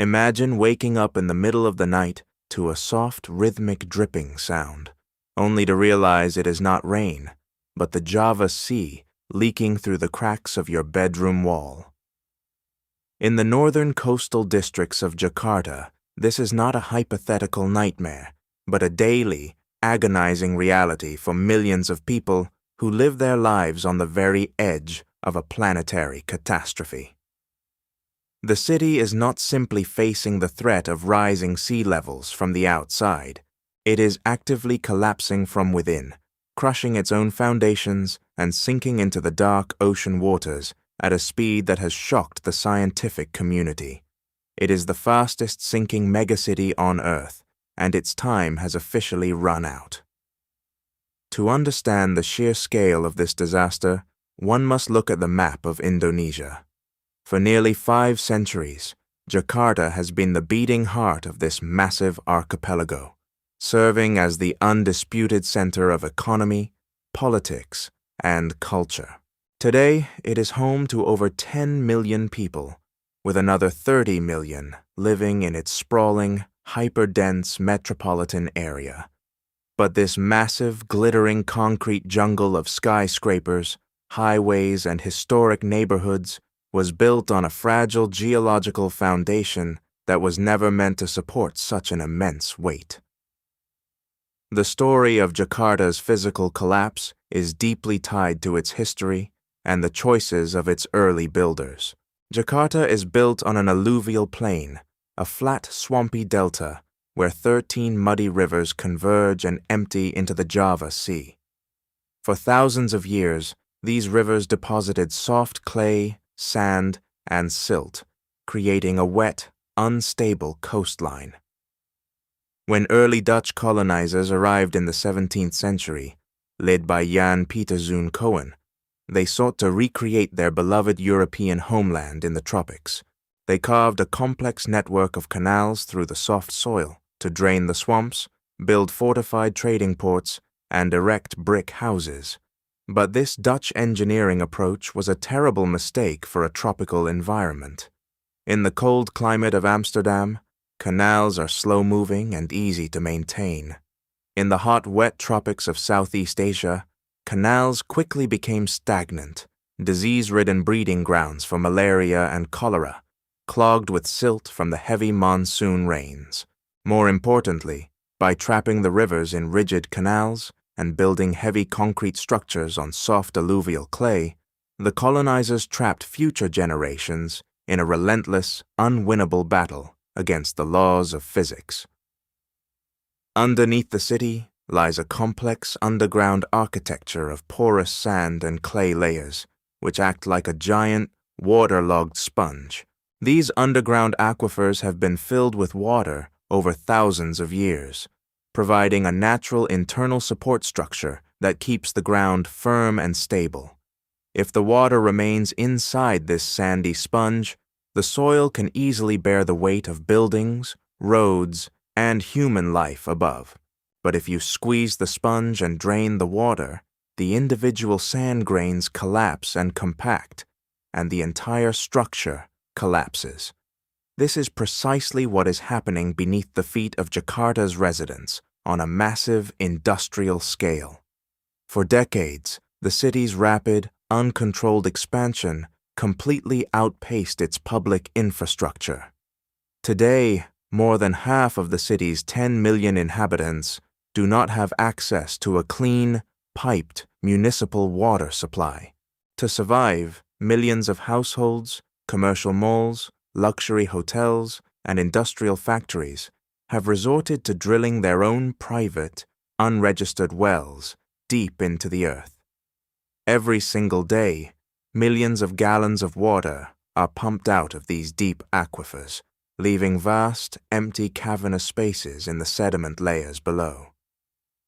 Imagine waking up in the middle of the night to a soft, rhythmic dripping sound, only to realize it is not rain, but the Java Sea leaking through the cracks of your bedroom wall. In the northern coastal districts of Jakarta, this is not a hypothetical nightmare, but a daily, agonizing reality for millions of people who live their lives on the very edge of a planetary catastrophe. The city is not simply facing the threat of rising sea levels from the outside. It is actively collapsing from within, crushing its own foundations and sinking into the dark ocean waters at a speed that has shocked the scientific community. It is the fastest sinking megacity on Earth, and its time has officially run out. To understand the sheer scale of this disaster, one must look at the map of Indonesia. For nearly 5 centuries, Jakarta has been the beating heart of this massive archipelago, serving as the undisputed center of economy, politics, and culture. Today, it is home to over 10 million people, with another 30 million living in its sprawling, hyper-dense metropolitan area. But this massive, glittering concrete jungle of skyscrapers, highways, and historic neighborhoods was built on a fragile geological foundation that was never meant to support such an immense weight. The story of Jakarta's physical collapse is deeply tied to its history and the choices of its early builders. Jakarta is built on an alluvial plain, a flat, swampy delta where 13 muddy rivers converge and empty into the Java Sea. For thousands of years, these rivers deposited soft clay, sand, and silt, creating a wet, unstable coastline. When early Dutch colonizers arrived in the 17th century, led by Jan Pieterszoon Cohen, they sought to recreate their beloved European homeland in the tropics. They carved a complex network of canals through the soft soil to drain the swamps, build fortified trading ports, and erect brick houses. But this Dutch engineering approach was a terrible mistake for a tropical environment. In the cold climate of Amsterdam, canals are slow-moving and easy to maintain. In the hot, wet tropics of Southeast Asia, canals quickly became stagnant, disease-ridden breeding grounds for malaria and cholera, clogged with silt from the heavy monsoon rains. More importantly, by trapping the rivers in rigid canals and building heavy concrete structures on soft alluvial clay, the colonizers trapped future generations in a relentless, unwinnable battle against the laws of physics. Underneath the city lies a complex underground architecture of porous sand and clay layers, which act like a giant, waterlogged sponge. These underground aquifers have been filled with water over thousands of years, providing a natural internal support structure that keeps the ground firm and stable. If the water remains inside this sandy sponge, the soil can easily bear the weight of buildings, roads, and human life above. But if you squeeze the sponge and drain the water, the individual sand grains collapse and compact, and the entire structure collapses. This is precisely what is happening beneath the feet of Jakarta's residents on a massive industrial scale. For decades, the city's rapid, uncontrolled expansion completely outpaced its public infrastructure. Today, more than half of the city's 10 million inhabitants do not have access to a clean, piped municipal water supply. To survive, millions of households, commercial malls, luxury hotels, and industrial factories have resorted to drilling their own private, unregistered wells deep into the earth. Every single day, millions of gallons of water are pumped out of these deep aquifers, leaving vast, empty cavernous spaces in the sediment layers below.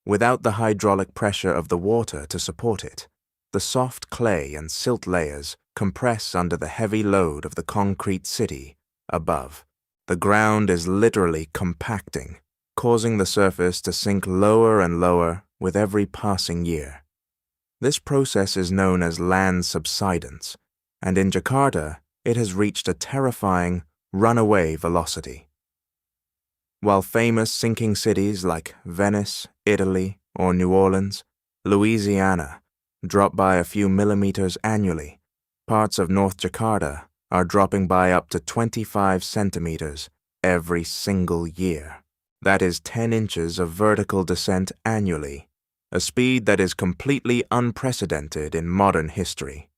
Without the hydraulic pressure of the water to support it, the soft clay and silt layers compress under the heavy load of the concrete city above. The ground is literally compacting, causing the surface to sink lower and lower with every passing year. This process is known as land subsidence, and in Jakarta, it has reached a terrifying, runaway velocity. While famous sinking cities like Venice, Italy, or New Orleans, Louisiana, drop by a few millimeters annually, parts of North Jakarta are dropping by up to 25 centimeters every single year. That is 10 inches of vertical descent annually, a speed that is completely unprecedented in modern history.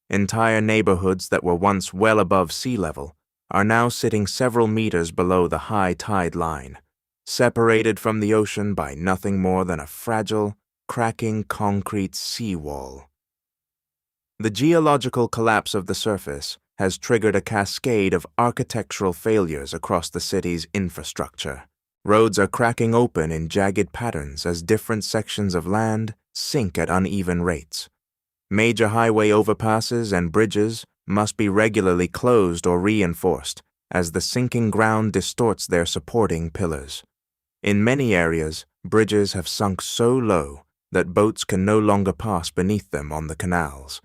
Entire neighborhoods that were once well above sea level are now sitting several meters below the high tide line, separated from the ocean by nothing more than a fragile, cracking concrete seawall. The geological collapse of the surface has triggered a cascade of architectural failures across the city's infrastructure. Roads are cracking open in jagged patterns as different sections of land sink at uneven rates. Major highway overpasses and bridges must be regularly closed or reinforced as the sinking ground distorts their supporting pillars. In many areas, bridges have sunk so low that boats can no longer pass beneath them on the canals.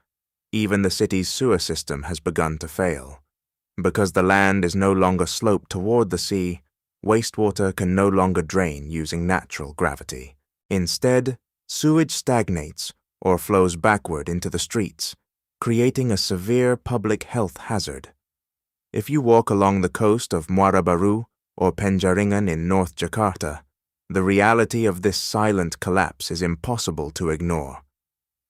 Even the city's sewer system has begun to fail. Because the land is no longer sloped toward the sea, wastewater can no longer drain using natural gravity. Instead, sewage stagnates or flows backward into the streets, creating a severe public health hazard. If you walk along the coast of Muara Baru or Penjaringan in North Jakarta, the reality of this silent collapse is impossible to ignore.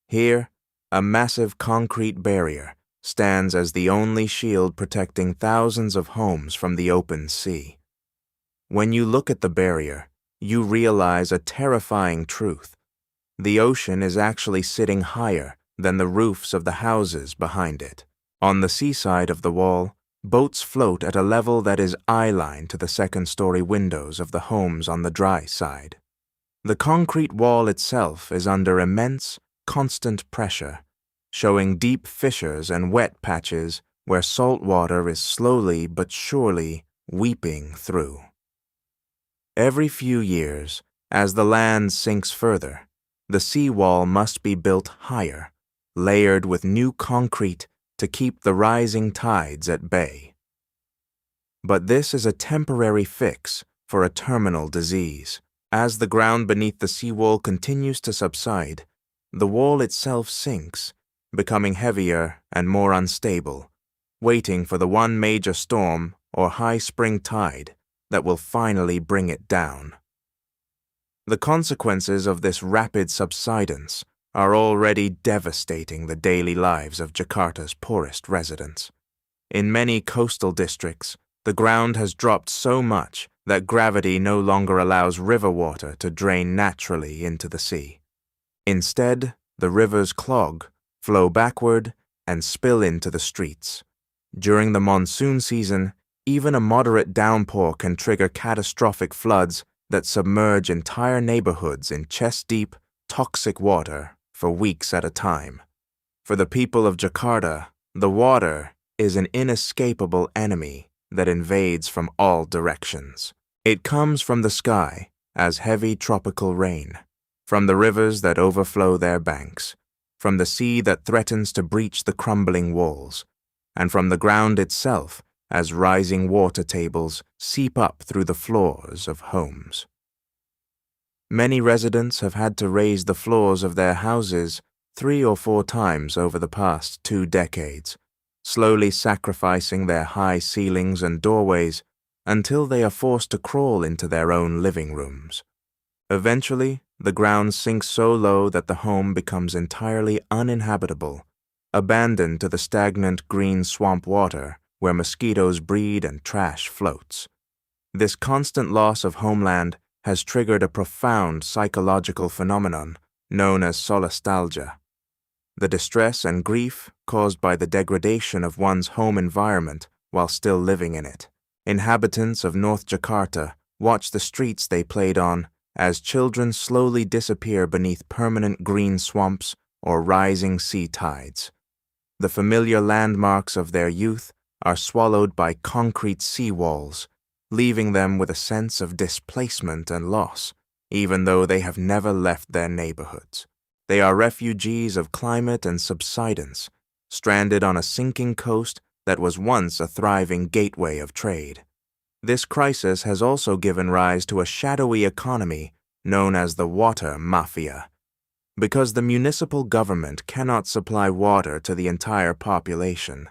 Here, a massive concrete barrier stands as the only shield protecting thousands of homes from the open sea. When you look at the barrier, you realize a terrifying truth. The ocean is actually sitting higher than the roofs of the houses behind it. On the seaside of the wall, boats float at a level that is eye-line to the second-story windows of the homes on the dry side. The concrete wall itself is under immense, constant pressure, showing deep fissures and wet patches where salt water is slowly but surely weeping through. Every few years, as the land sinks further, the seawall must be built higher, layered with new concrete to keep the rising tides at bay. But this is a temporary fix for a terminal disease. As the ground beneath the seawall continues to subside, the wall itself sinks, becoming heavier and more unstable, waiting for the one major storm or high spring tide that will finally bring it down. The consequences of this rapid subsidence are already devastating the daily lives of Jakarta's poorest residents. In many coastal districts, the ground has dropped so much that gravity no longer allows river water to drain naturally into the sea. Instead, the rivers clog, flow backward, and spill into the streets. During the monsoon season, even a moderate downpour can trigger catastrophic floods that submerge entire neighborhoods in chest-deep, toxic water for weeks at a time. For the people of Jakarta, the water is an inescapable enemy that invades from all directions. It comes from the sky as heavy tropical rain, from the rivers that overflow their banks, from the sea that threatens to breach the crumbling walls, and from the ground itself as rising water tables seep up through the floors of homes. Many residents have had to raise the floors of their houses 3 or 4 times over the past 2 decades, slowly sacrificing their high ceilings and doorways until they are forced to crawl into their own living rooms. Eventually, the ground sinks so low that the home becomes entirely uninhabitable, abandoned to the stagnant green swamp water where mosquitoes breed and trash floats. This constant loss of homeland has triggered a profound psychological phenomenon known as solastalgia. The distress and grief caused by the degradation of one's home environment while still living in it. Inhabitants of North Jakarta watch the streets they played on as children slowly disappear beneath permanent green swamps or rising sea tides. The familiar landmarks of their youth are swallowed by concrete seawalls, leaving them with a sense of displacement and loss, even though they have never left their neighborhoods. They are refugees of climate and subsidence, stranded on a sinking coast that was once a thriving gateway of trade. This crisis has also given rise to a shadowy economy known as the water mafia. Because the municipal government cannot supply water to the entire population,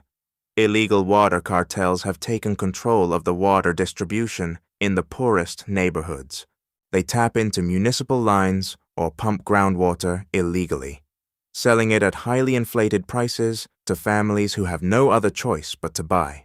illegal water cartels have taken control of the water distribution in the poorest neighborhoods. They tap into municipal lines or pump groundwater illegally, selling it at highly inflated prices to families who have no other choice but to buy.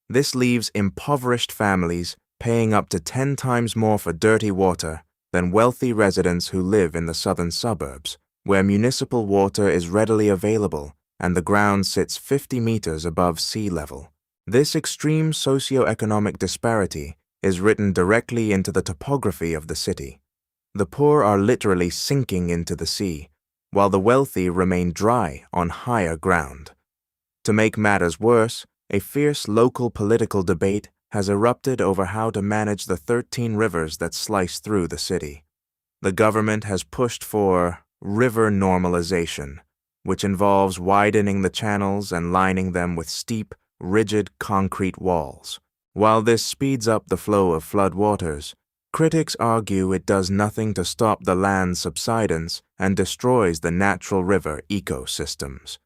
This leaves impoverished families paying up to 10 times more for dirty water than wealthy residents who live in the southern suburbs, where municipal water is readily available and the ground sits 50 meters above sea level. This extreme socioeconomic disparity is written directly into the topography of the city. The poor are literally sinking into the sea, while the wealthy remain dry on higher ground. To make matters worse, a fierce local political debate has erupted over how to manage the 13 rivers that slice through the city. The government has pushed for river normalization, which involves widening the channels and lining them with steep, rigid concrete walls. While this speeds up the flow of floodwaters, critics argue it does nothing to stop the land's subsidence and destroys the natural river ecosystems.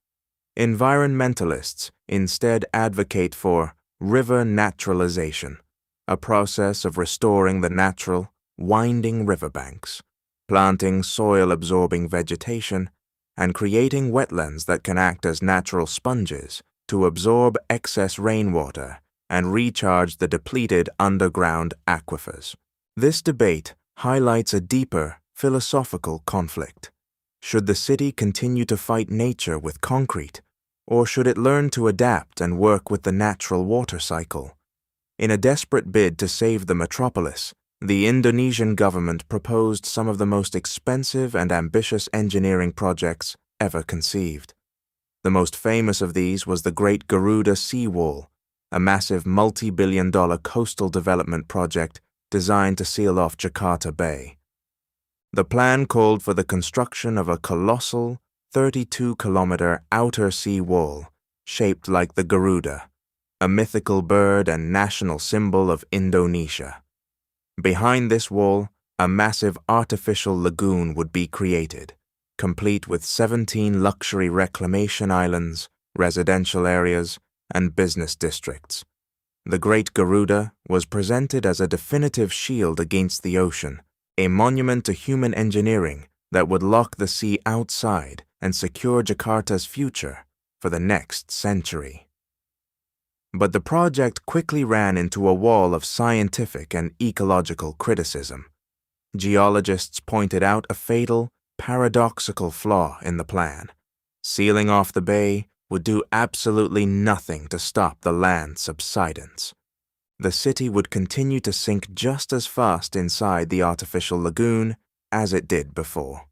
Environmentalists instead advocate for river naturalization, a process of restoring the natural, winding riverbanks, planting soil-absorbing vegetation, and creating wetlands that can act as natural sponges to absorb excess rainwater and recharge the depleted underground aquifers. This debate highlights a deeper philosophical conflict. Should the city continue to fight nature with concrete, or should it learn to adapt and work with the natural water cycle? In a desperate bid to save the metropolis, the Indonesian government proposed some of the most expensive and ambitious engineering projects ever conceived. The most famous of these was the Great Garuda Seawall, a massive multi-billion-dollar coastal development project designed to seal off Jakarta Bay. The plan called for the construction of a colossal 32-kilometer outer sea wall shaped like the Garuda, a mythical bird and national symbol of Indonesia. Behind this wall, a massive artificial lagoon would be created, complete with 17 luxury reclamation islands, residential areas, and business districts. The Great Garuda was presented as a definitive shield against the ocean, a monument to human engineering that would lock the sea outside and secure Jakarta's future for the next century. But the project quickly ran into a wall of scientific and ecological criticism. Geologists pointed out a fatal, paradoxical flaw in the plan. Sealing off the bay would do absolutely nothing to stop the land's subsidence. The city would continue to sink just as fast inside the artificial lagoon as it did before.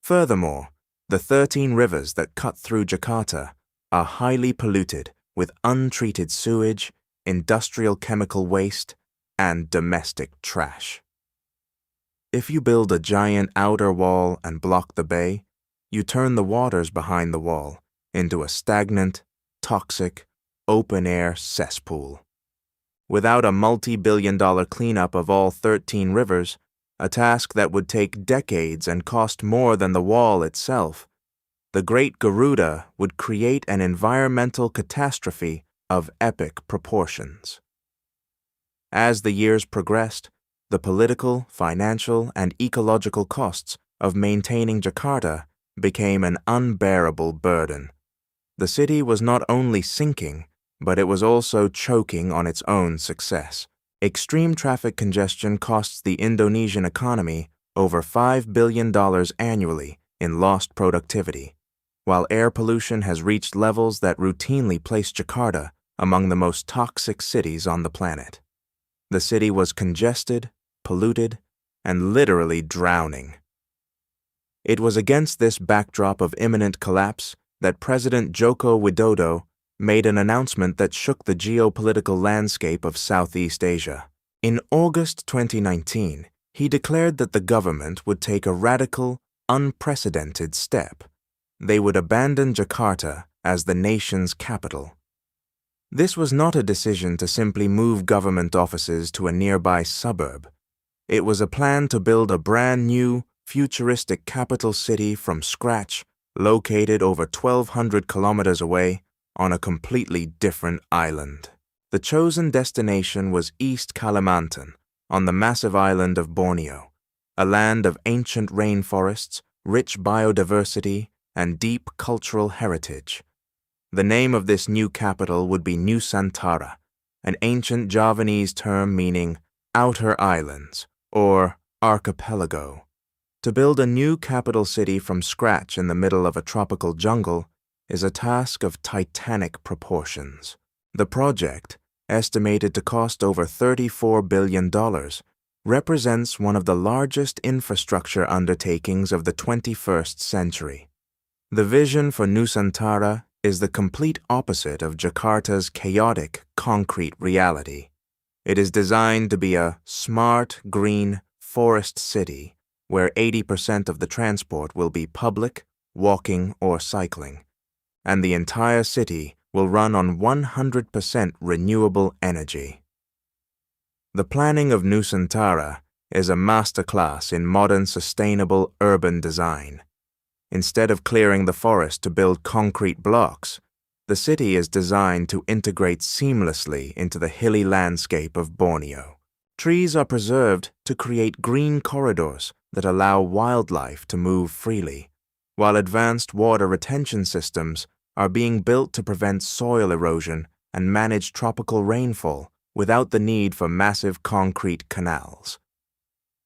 Furthermore, the 13 rivers that cut through Jakarta are highly polluted with untreated sewage, industrial chemical waste, and domestic trash. If you build a giant outer wall and block the bay, you turn the waters behind the wall into a stagnant, toxic, open-air cesspool. Without a multi-billion-dollar cleanup of all 13 rivers, a task that would take decades and cost more than the wall itself, the Great Garuda would create an environmental catastrophe of epic proportions. As the years progressed, the political, financial, and ecological costs of maintaining Jakarta became an unbearable burden. The city was not only sinking, but it was also choking on its own success. Extreme traffic congestion costs the Indonesian economy over $5 billion annually in lost productivity, while air pollution has reached levels that routinely place Jakarta among the most toxic cities on the planet. The city was congested, polluted, and literally drowning. It was against this backdrop of imminent collapse that President Joko Widodo made an announcement that shook the geopolitical landscape of Southeast Asia. In August 2019, he declared that the government would take a radical, unprecedented step. They would abandon Jakarta as the nation's capital. This was not a decision to simply move government offices to a nearby suburb. It was a plan to build a brand new, futuristic capital city from scratch, located over 1,200 kilometers away on a completely different island. The chosen destination was East Kalimantan, on the massive island of Borneo, a land of ancient rainforests, rich biodiversity, and deep cultural heritage. The name of this new capital would be Nusantara, an ancient Javanese term meaning outer islands or archipelago. To build a new capital city from scratch in the middle of a tropical jungle is a task of titanic proportions. The project, estimated to cost over $34 billion, represents one of the largest infrastructure undertakings of the 21st century. The vision for Nusantara is the complete opposite of Jakarta's chaotic, concrete reality. It is designed to be a smart, green, forest city where 80% of the transport will be public, walking, or cycling, and the entire city will run on 100% renewable energy. The planning of Nusantara is a masterclass in modern sustainable urban design. Instead of clearing the forest to build concrete blocks, the city is designed to integrate seamlessly into the hilly landscape of Borneo. Trees are preserved to create green corridors that allow wildlife to move freely, while advanced water retention systems are being built to prevent soil erosion and manage tropical rainfall without the need for massive concrete canals.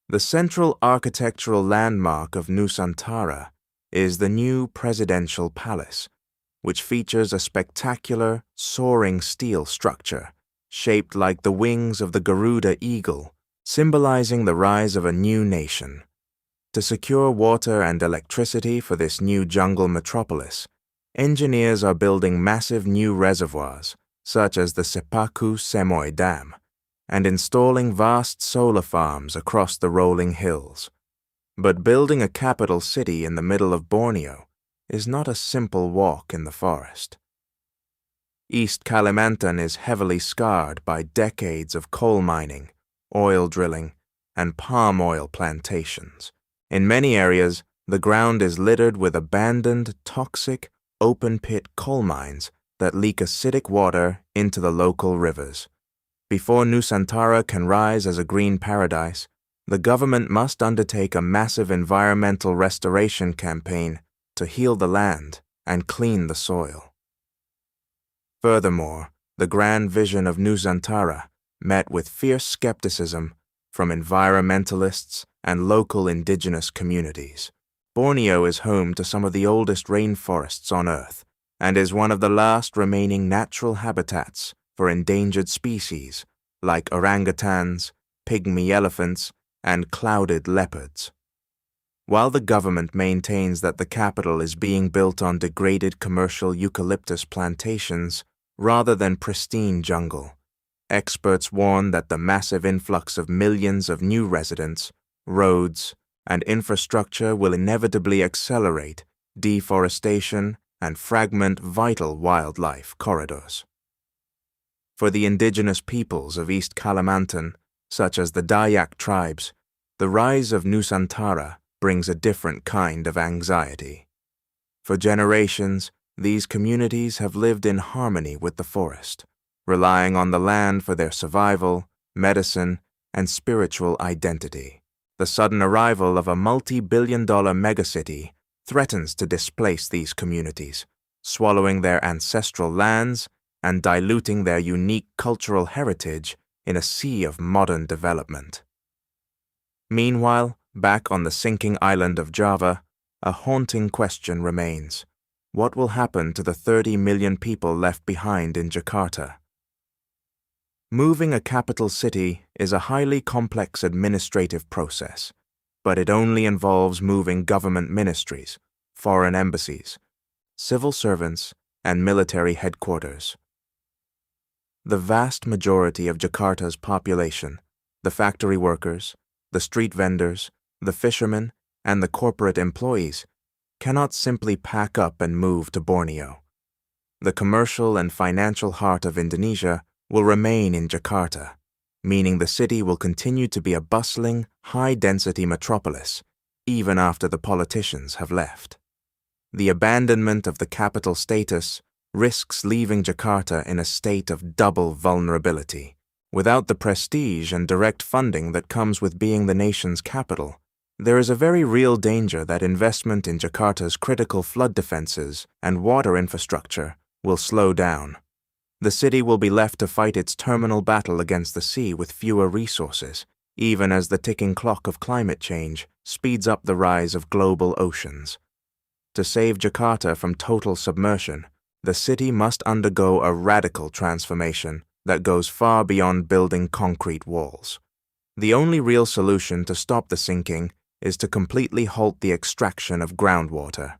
The central architectural landmark of Nusantara is the new presidential palace, which features a spectacular, soaring steel structure shaped like the wings of the Garuda eagle, symbolizing the rise of a new nation. To secure water and electricity for this new jungle metropolis, engineers are building massive new reservoirs, such as the Sepaku Semoy Dam, and installing vast solar farms across the rolling hills. But building a capital city in the middle of Borneo is not a simple walk in the forest. East Kalimantan is heavily scarred by decades of coal mining, oil drilling, and palm oil plantations. In many areas, the ground is littered with abandoned, toxic, open-pit coal mines that leak acidic water into the local rivers. Before Nusantara can rise as a green paradise, the government must undertake a massive environmental restoration campaign to heal the land and clean the soil. Furthermore, the grand vision of Nusantara met with fierce skepticism from environmentalists and local indigenous communities. Borneo is home to some of the oldest rainforests on Earth and is one of the last remaining natural habitats for endangered species like orangutans, pygmy elephants, and clouded leopards. While the government maintains that the capital is being built on degraded commercial eucalyptus plantations rather than pristine jungle, experts warn that the massive influx of millions of new residents, roads, and infrastructure will inevitably accelerate deforestation and fragment vital wildlife corridors. For the indigenous peoples of East Kalimantan, such as the Dayak tribes, the rise of Nusantara brings a different kind of anxiety. For generations, these communities have lived in harmony with the forest, relying on the land for their survival, medicine, and spiritual identity. The sudden arrival of a multi-billion-dollar megacity threatens to displace these communities, swallowing their ancestral lands and diluting their unique cultural heritage in a sea of modern development. Meanwhile, back on the sinking island of Java, a haunting question remains. What will happen to the 30 million people left behind in Jakarta? Moving a capital city is a highly complex administrative process, but it only involves moving government ministries, foreign embassies, civil servants, and military headquarters. The vast majority of Jakarta's population, the factory workers, the street vendors, the fishermen, and the corporate employees, cannot simply pack up and move to Borneo. the commercial and financial heart of Indonesia, will remain in Jakarta, meaning the city will continue to be a bustling, high-density metropolis, even after the politicians have left. The abandonment of the capital status risks leaving Jakarta in a state of double vulnerability. Without the prestige and direct funding that comes with being the nation's capital, there is a very real danger that investment in Jakarta's critical flood defenses and water infrastructure will slow down. The city will be left to fight its terminal battle against the sea with fewer resources, even as the ticking clock of climate change speeds up the rise of global oceans. To save Jakarta from total submersion, the city must undergo a radical transformation that goes far beyond building concrete walls. The only real solution to stop the sinking is to completely halt the extraction of groundwater.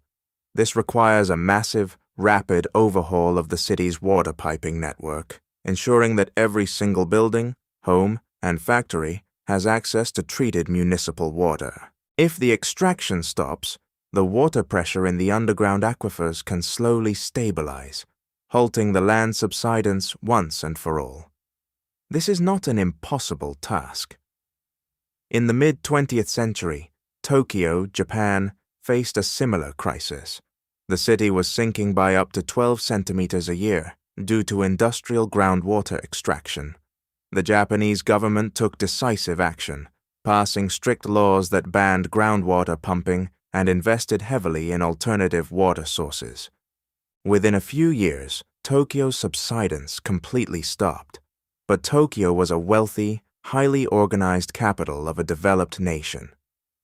This requires a massive, rapid overhaul of the city's water piping network, ensuring that every single building, home, and factory has access to treated municipal water. If the extraction stops, the water pressure in the underground aquifers can slowly stabilize, halting the land subsidence once and for all. This is not an impossible task. In the mid-20th century, Tokyo, Japan, faced a similar crisis. The city was sinking by up to 12 centimeters a year due to industrial groundwater extraction. The Japanese government took decisive action, passing strict laws that banned groundwater pumping and invested heavily in alternative water sources. Within a few years, Tokyo's subsidence completely stopped. But Tokyo was a wealthy, highly organized capital of a developed nation.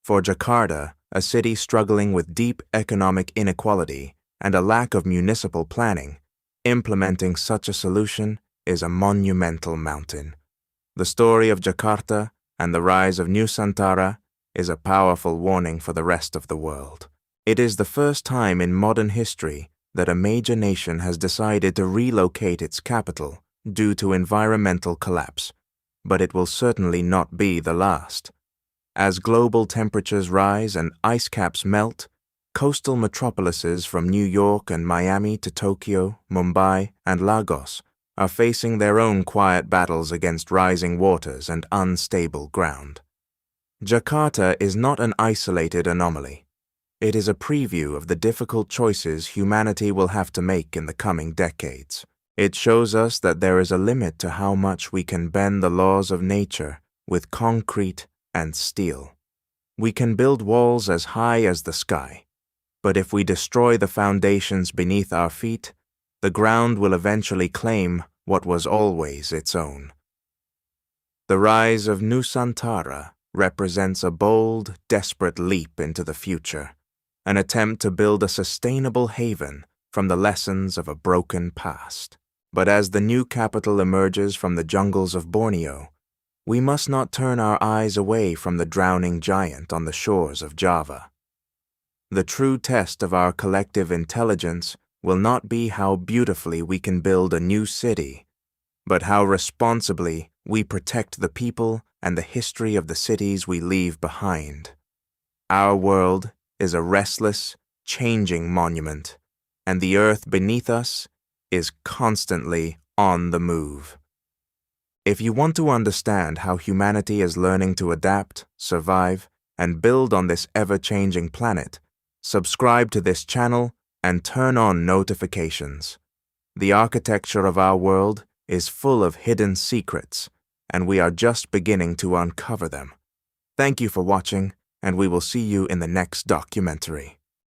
For Jakarta, a city struggling with deep economic inequality and a lack of municipal planning, implementing such a solution is a monumental mountain. The story of Jakarta and the rise of Nusantara is a powerful warning for the rest of the world. It is the first time in modern history that a major nation has decided to relocate its capital due to environmental collapse, but it will certainly not be the last. As global temperatures rise and ice caps melt, coastal metropolises from New York and Miami to Tokyo, Mumbai, and Lagos are facing their own quiet battles against rising waters and unstable ground. Jakarta is not an isolated anomaly. It is a preview of the difficult choices humanity will have to make in the coming decades. It shows us that there is a limit to how much we can bend the laws of nature with concrete and steel. We can build walls as high as the sky, but if we destroy the foundations beneath our feet, the ground will eventually claim what was always its own. The rise of Nusantara represents a bold, desperate leap into the future, an attempt to build a sustainable haven from the lessons of a broken past. But as the new capital emerges from the jungles of Borneo, we must not turn our eyes away from the drowning giant on the shores of Java. The true test of our collective intelligence will not be how beautifully we can build a new city, but how responsibly we protect the people and the history of the cities we leave behind. Our world is a restless, changing monument, and the earth beneath us is constantly on the move. If you want to understand how humanity is learning to adapt, survive, and build on this ever-changing planet, subscribe to this channel and turn on notifications. The architecture of our world is full of hidden secrets, and we are just beginning to uncover them. Thank you for watching, and we will see you in the next documentary.